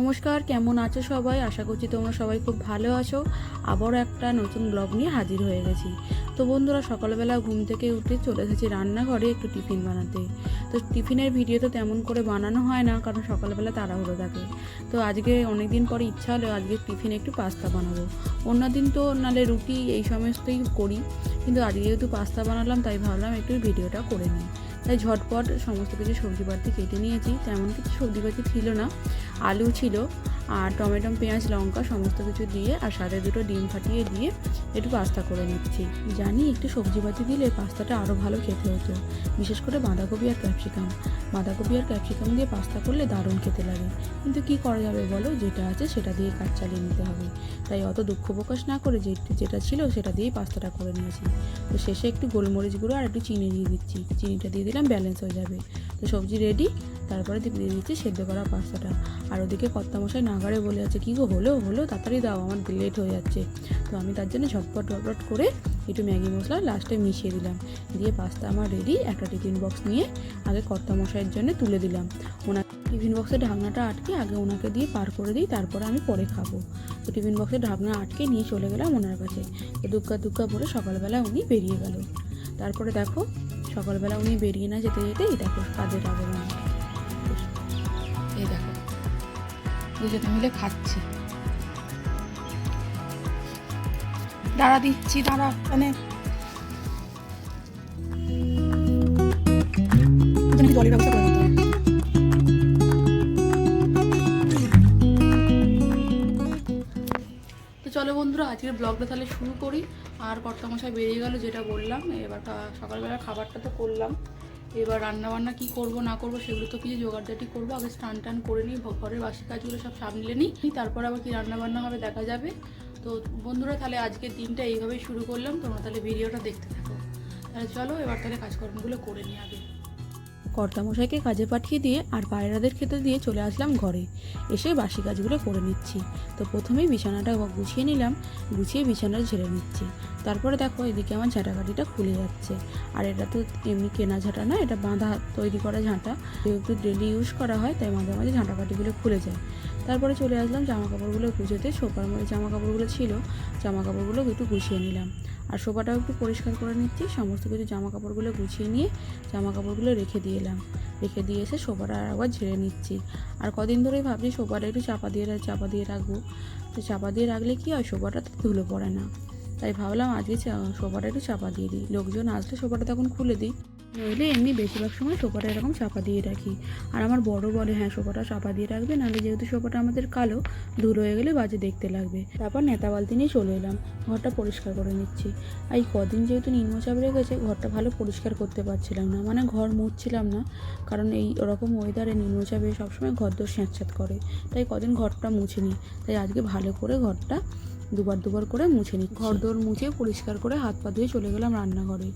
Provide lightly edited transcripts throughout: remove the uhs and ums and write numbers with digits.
নমস্কার, কেমন আছো সবাই? আশা করছি তোমরা সবাই খুব ভালো আছো। আবারও একটা নতুন ব্লগ নিয়ে হাজির হয়ে গেছি। তো বন্ধুরা, সকালবেলা ঘুম থেকে উঠে চলে এসেছি রান্নাঘরে একটু টিফিন বানাতে। তো টিফিনের ভিডিও তো তেমন করে বানানো হয় না, কারণ সকালবেলা তাড়াহুড়ো থাকে। তো আজকে অনেক দিন পরে ইচ্ছা হলো আজকে টিফিনে একটু পাস্তা বানাবো। অন্যদিন তো নালে রুটি এই সমস্তই করি, কিন্তু আজকে যেহেতু পাস্তা বানালাম তাই ভাবলাম একটু ভিডিওটা করে নিই। তাই ঝটপট সমস্ত কিছু সবজিপাতি কেটে নিয়েছি। তেমন কিছু সবজিপাতি ছিল না, আলু ছিল আর টমেটো, পেঁয়াজ, লঙ্কা সমস্ত কিছু দিয়ে আর সাথে দুটো ডিম ফাটিয়ে দিয়ে একটু পাস্তা করে নিচ্ছি। জানি একটু সবজিপাতি দিলে পাস্তাটা আরও ভালো খেতে হতো, বিশেষ করে বাঁধাকপি আর ক্যাপসিকাম দিয়ে পাস্তা করলে দারুণ খেতে লাগে। কিন্তু কি করা যাবে বলো, যেটা আছে সেটা দিয়ে কাজ চালিয়ে নিতে হবে। তাই অত দুঃখ প্রকাশ না করে যেটা ছিল সেটা দিয়েই পাস্তাটা করে নিয়েছি। তো শেষে একটু গোলমরিচ গুঁড়ো আর একটু চিনি দিয়ে দিচ্ছি, চিনিটা দিয়ে দিলাম ব্যালেন্স হয়ে যাবে। তো সবজি রেডি, তারপরে দিয়ে দিচ্ছি সেদ্ধ করা পাস্তাটা। আর ওদিকে কর্তামশাই নাগাড়ে বলে আছে, কী গো হলো তাড়াতাড়ি দাও, আমার লেট হয়ে যাচ্ছে। তো আমি তার জন্য ঝটপট করে একটু ম্যাগি মশলা লাস্টে মিশিয়ে দিলাম, দিয়ে পাস্তা আমার রেডি। একটা টিফিন বক্স নিয়ে আগে কর্তামশাইয়ের জন্য তুলে দিলাম। ওনার টিফিন বক্সের ঢাকনাটা আটকে আগে ওনাকে দিয়ে পার করে দিই, তারপরে আমি পরে খাবো। তো টিফিন বক্সের ঢাকনা আটকে নিয়ে চলে গেলাম ওনার কাছে। তো দুক্কা পরে সকালবেলা উনি বেরিয়ে গেল। তারপরে দেখো, সকালবেলা উনি বেরিয়ে না যেতে যেতেই দেখো কাজের আগমন। এই দেখো দুজনে মিলে খাচ্ছি। দাঁড়া মানে জলের ব্যবস্থা করে দিতে হবে। তো চলো বন্ধুরা, আজকের ব্লগটা তাহলে শুরু করি। আর কর্তামশাই বেরিয়ে গেল যেটা বললাম। এবার সকালবেলা খাবারটা তো করলাম, এবার রান্নাবান্না কি করব না করব সেগুলো তো কিছু জোগাড়জাটি করবো। আগে স্নান করে নিই, ঘরের বাসি কাজগুলো সব সামলে নিই, তারপর আবার কি রান্নাবান্না হবে দেখা যাবে। তো বন্ধুরা, তাহলে আজকের দিনটা এইভাবেই শুরু করলাম। তোমরা তাহলে ভিডিওটা দেখতে থাকো। তাহলে চলো এবার তাহলে কাজকর্মগুলো করে নিই আগে। কর্তামশাইকে কাজে পাঠিয়ে দিয়ে আর পায়রাদের খেতে দিয়ে চলে আসলাম ঘরে। এসে বাসি কাজগুলো করে নিচ্ছি। তো প্রথমেই বিছানাটা গুছিয়ে নিলাম, গুছিয়ে বিছানাটা ঝেড়ে নিচ্ছি। তারপরে দেখো এদিকে আমার ঝাঁটাকাঠিটা খুলে যাচ্ছে। আর এটা তো এমনি কেনা ঝাঁটা না, এটা বাঁধা তৈরি করা ঝাঁটা, যেহেতু ডেলি ইউজ করা হয় তাই মাঝে মাঝে ঝাঁটাকাঠিগুলো খুলে যায়। তারপরে চলে আসলাম জামা কাপড়গুলো গুছোতে। সোফার মধ্যে জামা কাপড়গুলো ছিল, জামা কাপড়গুলো একটু গুছিয়ে নিলাম। আর সোফাটাও একটু পরিষ্কার করে নিচ্ছি। সমস্ত কিছু জামা কাপড়গুলো গুছিয়ে নিয়ে জামা কাপড়গুলো রেখে দিয়ে এসে সোফাটা আবার ঝেড়ে নিচ্ছি। আর কদিন ধরেই ভাবছি সোফাটা একটু চাপা দিয়ে রাখবো। তো চাপা দিয়ে রাখলে কি হয়, সোফাটাতে ধুলো পড়ে না। তাই ভাবলাম আজকে সোফাটা একটু চাপা দিয়ে দিই, লোকজন আসলে সোফাটা তখন খুলে দিই। নইলে এমনি বেশিরভাগ সময় সোফাটা এরকম চাপা দিয়ে রাখি। আর আমার বড় বলে, হ্যাঁ সোফাটা চাপা দিয়ে রাখবে, নাহলে যেহেতু সোফাটা আমাদের কালো, ধুলো হয়ে গেলে বাজে দেখতে লাগবে। তারপর নেতা বালতি নিয়ে চলে এলাম, ঘরটা পরিষ্কার করে নিচ্ছি। এই কদিন যেহেতু নিম্নচাপ রেখেছে, ঘরটা ভালো পরিষ্কার করতে পারছিলাম না, মানে ঘর মুছছিলাম না, কারণ এই ওরকম ওয়েদারে নিম্নচাপে সবসময় ঘর দোর স্যাঁতস্যাঁত করে। তাই কদিন ঘরটা মুছিনি, তাই আজকে ভালো করে ঘরটা দুবার করে মুছে নিই। ঘর দোর মুছে পরিষ্কার করে হাত পা ধুয়ে চলে গেলাম রান্নাঘরে।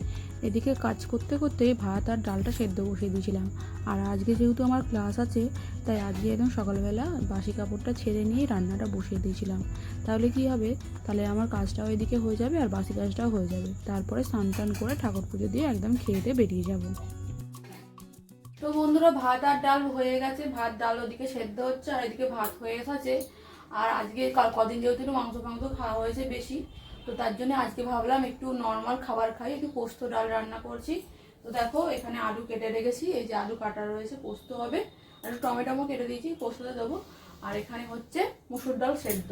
এদিকে কাজ করতে করতে ভাত আর ডালটা সেদ্ধ বসিয়ে দিয়েছিলাম। আর আজকে যেহেতু আমার ক্লাস আছে, তাই আজকে একদম সকালবেলা বাসি কাপড়টা ছেড়ে নিয়ে রান্নাটা বসিয়ে দিয়েছিলাম। তাহলে কি হবে, তাহলে আমার কাজটাও এদিকে হয়ে যাবে আর বাসি কাজটাও হয়ে যাবে। তারপরে স্নান করে ঠাকুর পুজো দিয়ে একদম খেয়ে দিয়ে বেরিয়ে যাব। তো বন্ধুরা, ভাত আর ডাল হয়ে গেছে। ভাত ডাল ওদিকে সেদ্ধ হচ্ছে আর এদিকে ভাত হয়ে গেছে। আর আজকে কদিন যেহেতু একটু মাংস খাওয়া হয়েছে বেশি, তো তার জন্য আজকে ভাবলাম একটু নর্মাল খাবার খাই, একটু পোস্ত ডাল রান্না করছি। তো দেখো এখানে আলু কেটে রেখেছি, এই যে আলু কাটা রয়েছে, পোস্ত হবে। আর টমেটো কেটে দিয়েছি, পোস্তটা দেবো। আর এখানে হচ্ছে মুসুর ডাল সেদ্ধ।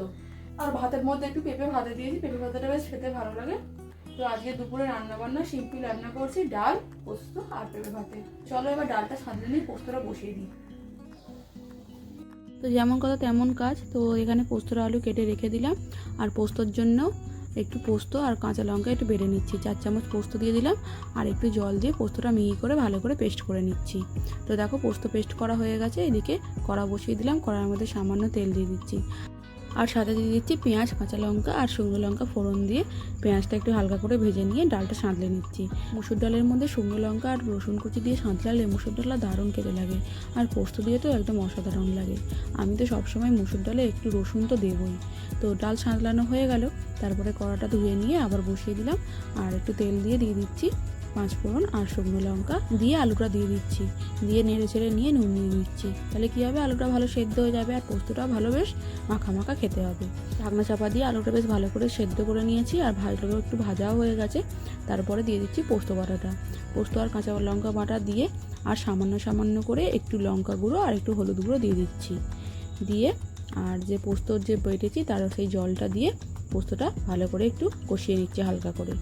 আর ভাতের মধ্যে একটু পেঁপে ভাতে দিয়েছি, পেঁপে ভাতেটা বেশ খেতে ভালো লাগে। তো আজকে দুপুরে রান্নাবান্না সিম্পল রান্না করছি, ডাল, পোস্ত আর পেঁপে ভাতে। চলো এবার ডালটা সাজিয়ে নিই, পোস্তটা বসিয়ে দিই। তো যেমন কথা তেমন কাজ। তো এখানে পোস্তর আলু কেটে রেখে দিলাম। আর পোস্তর জন্য একটু পোস্ত আর কাঁচা লঙ্কা একটু বেটে নিচ্ছি। 4 চামচ পোস্ত দিয়ে দিলাম আর একটু জল দিয়ে পোস্তটা মিহি করে ভালো করে পেস্ট করে নিচ্ছি। তো দেখো পোস্ত পেস্ট করা হয়ে গেছে। এদিকে কড়া বসিয়ে দিলাম, কড়ার মধ্যে সামান্য তেল দিয়ে দিচ্ছি। আর সাথে দিয়ে দিচ্ছি পেঁয়াজ, কাঁচা লঙ্কা আর শুকনো লঙ্কা ফোড়ন দিয়ে পেঁয়াজটা একটু হালকা করে ভেজে নিয়ে ডালটা সাঁতলে নিচ্ছি। মুসুর ডালের মধ্যে শুকনো লঙ্কা আর রসুন কুচি দিয়ে সাঁতলালে মুসুর ডালটা দারুণ খেতে লাগে। আর পোস্ত দিয়ে তো একদম অসাধারণ লাগে। আমি তো সবসময় মুসুর ডালে একটু রসুন তো দেবই। তো ডাল সাঁতলানো হয়ে গেল, তারপরে কড়াটা ধুয়ে নিয়ে আবার বসিয়ে দিলাম আর একটু তেল দিয়ে দিচ্ছি 5 ফোড়ন আর শুকনো লঙ্কা দিয়ে আলুটা দিয়ে দিচ্ছি, দিয়ে নেড়ে ছেড়ে নিয়ে নুন দিয়ে দিচ্ছি। তাহলে কী হবে, আলুটা ভালো সেদ্ধ হয়ে যাবে আর পোস্তটা ভালো বেশ মাখা মাখা খেতে হবে। ঢাকনা চাপা দিয়ে আলুটা বেশ ভালো করে সেদ্ধ করে নিয়েছি আর ভাজটাও একটু ভাজাও হয়ে গেছে। তারপরে দিয়ে দিচ্ছি পোস্ত বাটাটা, পোস্ত আর কাঁচা লঙ্কা বাটা দিয়ে আর সামান্য করে একটু লঙ্কা গুঁড়ো আর একটু হলুদ গুঁড়ো দিয়ে দিচ্ছি। দিয়ে আর যে পোস্তর যে বেটেছি তার সেই জলটা দিয়ে পোস্তটা ভালো করে একটু কষিয়ে নিচ্ছি হালকা করে।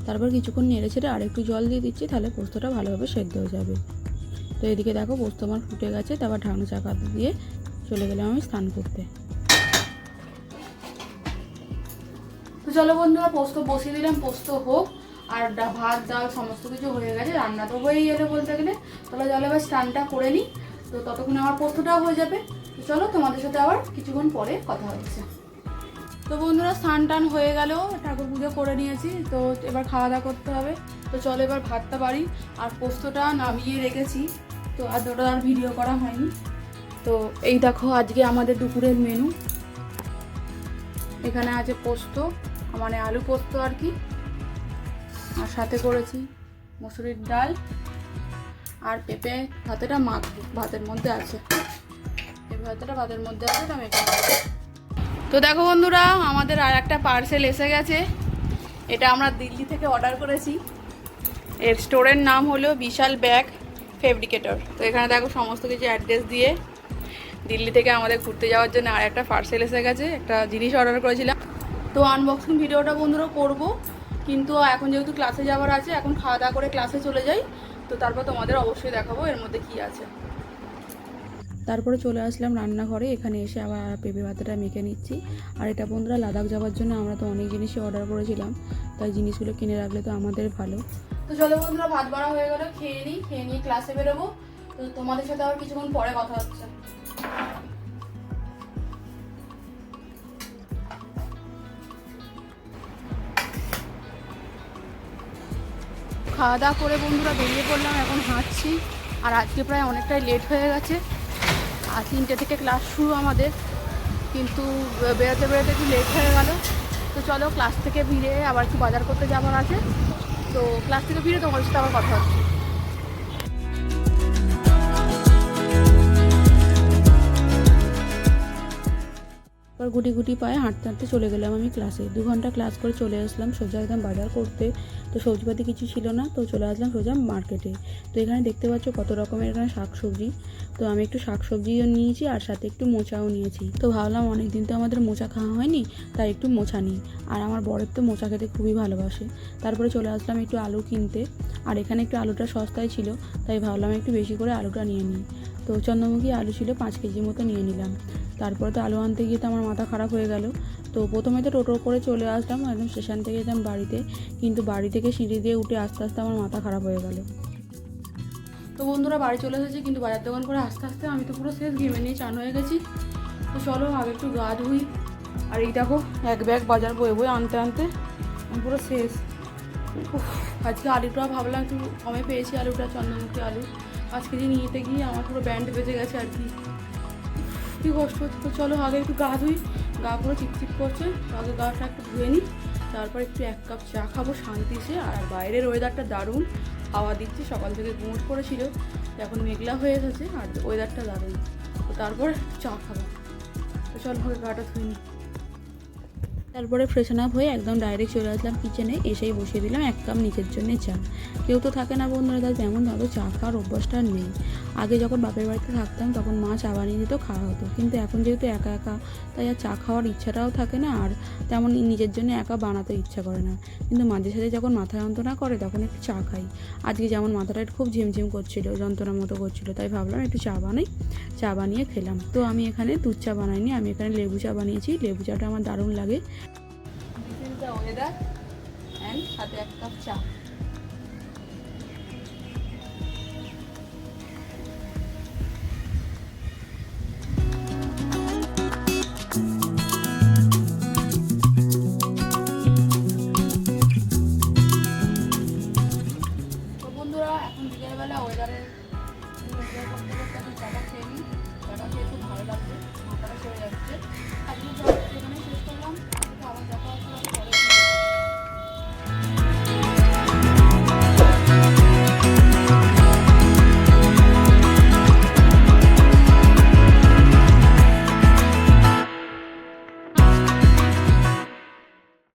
তারপর কিছুক্ষণ নেড়ে ছেড়ে আর একটু জল দিয়ে দিচ্ছি, তাহলে পোস্তটা ভালোভাবে সেদ্ধ হয়ে যাবে। তো এদিকে দেখো পোস্ত আমার ফুটে গেছে, তারপর ঢাকনা চাপা দিয়ে চলে গেলাম আমি স্নান করতে। তো চলো বন্ধুরা, পোস্ত বসিয়ে দিলাম, পোস্ত হোক আর ভাত ডাল সমস্ত কিছু হয়ে গেছে, রান্না তো হয়েই গেলে বলতে গেলে। তাহলে চলো এবার স্নানটা করে নিই, তো ততক্ষণে আমার পোস্তটাও হয়ে যাবে। তো চলো তোমাদের সাথে আবার কিছুক্ষণ পরে কথা হচ্ছে। তো বন্ধুরা, স্নান টান হয়ে গেল, ঠাকুর পুজো করে নিয়েছি, তো এবার খাওয়া দাওয়া করতে হবে। তো চলো এবার ভাতটা বাড়ি, আর পোস্তটা নামিয়ে রেখেছি, তো আর ওটা আর ভিডিও করা হয়নি। তো এই দেখো আজকে আমাদের দুপুরের মেনু। এখানে আছে পোস্ত, মানে আলু পোস্ত আর কি, আর সাথে করেছি মসুরির ডাল আর পেঁপে ভাতেটা ভাতের মধ্যে আছে, পেঁপে ভাতেটা ভাতের মধ্যে আছে, আমি এখানে। তো দেখো বন্ধুরা, আমাদের আর একটা পার্সেল এসে গেছে। এটা আমরা দিল্লি থেকে অর্ডার করেছি। এর স্টোরের নাম হলো বিশাল ব্যাগ ফেব্রিকেটর। তো এখানে দেখো সমস্ত কিছু অ্যাড্রেস দিয়ে দিল্লি থেকে আমাদের ঘুরতে যাওয়ার জন্য আর একটা পার্সেল এসে গেছে, একটা জিনিস অর্ডার করেছিলাম। তো আনবক্সিং ভিডিওটা বন্ধুরা করব, কিন্তু এখন যেহেতু ক্লাসে যাওয়ার আছে, এখন খাওয়া দাওয়া করে ক্লাসে চলে যাই, তো তারপর তোমাদের অবশ্যই দেখাবো এর মধ্যে কী আছে। তারপরে চলে আসলাম রান্নাঘরে, এখানে এসে আবার পেঁপে ভাতেটা মেখে নিচ্ছি। আর এটা বন্ধুরা লাদাখ যাওয়ার জন্য আমরা তো অনেক জিনিসই অর্ডার করেছিলাম, তাই জিনিসগুলো কিনে রাখলে তো আমাদের ভালো। তো চলো বন্ধুরা, ভাত বাড়া হয়ে গেলো, খেয়ে নিই, খেয়ে নিয়ে ক্লাসে বেরোবো। তো তোমাদের সাথে আবার কিছুক্ষণ পরে কথা হচ্ছে। খাওয়া দাওয়া করে বন্ধুরা বেরিয়ে পড়লাম, এখন হাঁটছি। আর আজকে প্রায় অনেকটাই লেট হয়ে গেছে, আর 3টে থেকে ক্লাস শুরু আমাদের, কিন্তু বেরোতে বেরোতে একটু লেট হয়ে গেল। তো চলো ক্লাস থেকে ফিরে আবার একটু বাজার করতে যাওয়ার আছে, তো ক্লাস থেকে ফিরে তোমার সাথে আবার কথা হচ্ছে। এবার গুটি গুটি পায়ে হাঁটতে হাঁটতে চলে গেলাম আমি ক্লাসে। 2 ঘন্টা ক্লাস করে চলে আসলাম সোজা একদম বাজার করতে। তো সবজিপাতি কিছু ছিল না, তো চলে আসলাম সোজা মার্কেটে। তো এখানে দেখতে পাচ্ছ কত রকমের এখানে শাকসবজি। তো আমি একটু শাকসবজিও নিয়েছি আর সাথে একটু মোচাও নিয়েছি। তো ভাবলাম অনেকদিন তো আমাদের মোচা খাওয়া হয়নি, তাই একটু মোচা নিই। আর আমার বরের তো মোচা খেতে খুবই ভালোবাসে। তারপরে চলে আসলাম একটু আলু কিনতে, আর এখানে একটু আলুটা সস্তায় ছিল, তাই ভাবলাম একটু বেশি করে আলুটা নিয়ে নিই। তো চন্দ্রমুখী আলু ছিল 5 কেজি মতো নিয়ে নিলাম। তারপরে তো আলু আনতে গিয়ে তো আমার মাথা খারাপ হয়ে গেল। তো প্রথমে তো টোটো করে চলে আসলাম, একদম স্টেশন থেকে যেতাম বাড়িতে, কিন্তু বাড়ি থেকে সিঁড়ি দিয়ে উঠে আস্তে আস্তে আমার মাথা খারাপ হয়ে গেল। তো বন্ধুরা বাড়ি চলে এসেছি, কিন্তু বাজার দোকান করে আস্তে আস্তে আমি তো পুরো শেষ, ঘেমে নিয়ে চান হয়ে গেছি। তো চলো আগে একটু গা ধুই। আর এই দেখো এক ব্যাগ বাজার বয়ে আনতে আনতে আমি পুরো শেষ। আজকে আলুটা ভাবলাম একটু কমে পেয়েছি, আলুটা চন্দ্রমুখী আলু 5 কেজি নিতে গিয়ে আমার পুরো ব্যান্ড বেজে গেছে আর কি, কী কষ্ট হচ্ছে। তো চলো আগে একটু গা ধুই, গা পুরো চিপচিপ করছে, আগে গাটা একটু ধুয়ে নিই, তারপর একটু 1 কাপ চা খাবো শান্তিতে। আর বাইরের ওয়েদারটা দারুণ, হাওয়া দিচ্ছে, সকাল থেকে গুমোট করেছিল, এখন মেঘলা হয়ে এসেছে আর ওয়েদারটা দারুণ। তো তারপর চা খাবো। তো চলো আগে গাটা ধুয়ে নিই। তারপরে ফ্রেশন আপ হয়ে একদম ডাইরেক্ট চলে আসলাম কিচেনে, এসেই বসিয়ে দিলাম 1 কাপ নিজের জন্য চা। কেউ তো থাকে না বন্ধুরা, তাই তেমন ধরো চা খাওয়ার অভ্যাসটা নেই। আগে যখন বাপের বাড়িতে থাকতাম তখন মা চা বানিয়ে দিত, খাওয়া হতো, কিন্তু এখন যেহেতু একা একা, তাই আর চা খাওয়ার ইচ্ছাটাও থাকে না, আর তেমন নিজের জন্য একা বানাতে ইচ্ছা করে না। কিন্তু মাঝে সাঝে যখন মাথা যন্ত্রণা করে তখন একটু চা খাই। আজকে যেমন মাথাটা খুব ঝিমঝিম করছিল, যন্ত্রণার মতো করছিল, তাই ভাবলাম একটু চা বানাই, চা বানিয়ে খেলাম। তো আমি এখানে দুধ চা বানাইনি, আমি এখানে লেবু চা বানিয়েছি। লেবু চাটা আমার দারুণ লাগে। ওয়েদার অ্যান্ড সাথে 1 কাপ চা। বন্ধুরা এখন বিকেলবেলা ওয়েদারের করতে করতে এখন চাটা খেয়ে নিই, চাটা খেয়ে খুব ভালো লাগবে।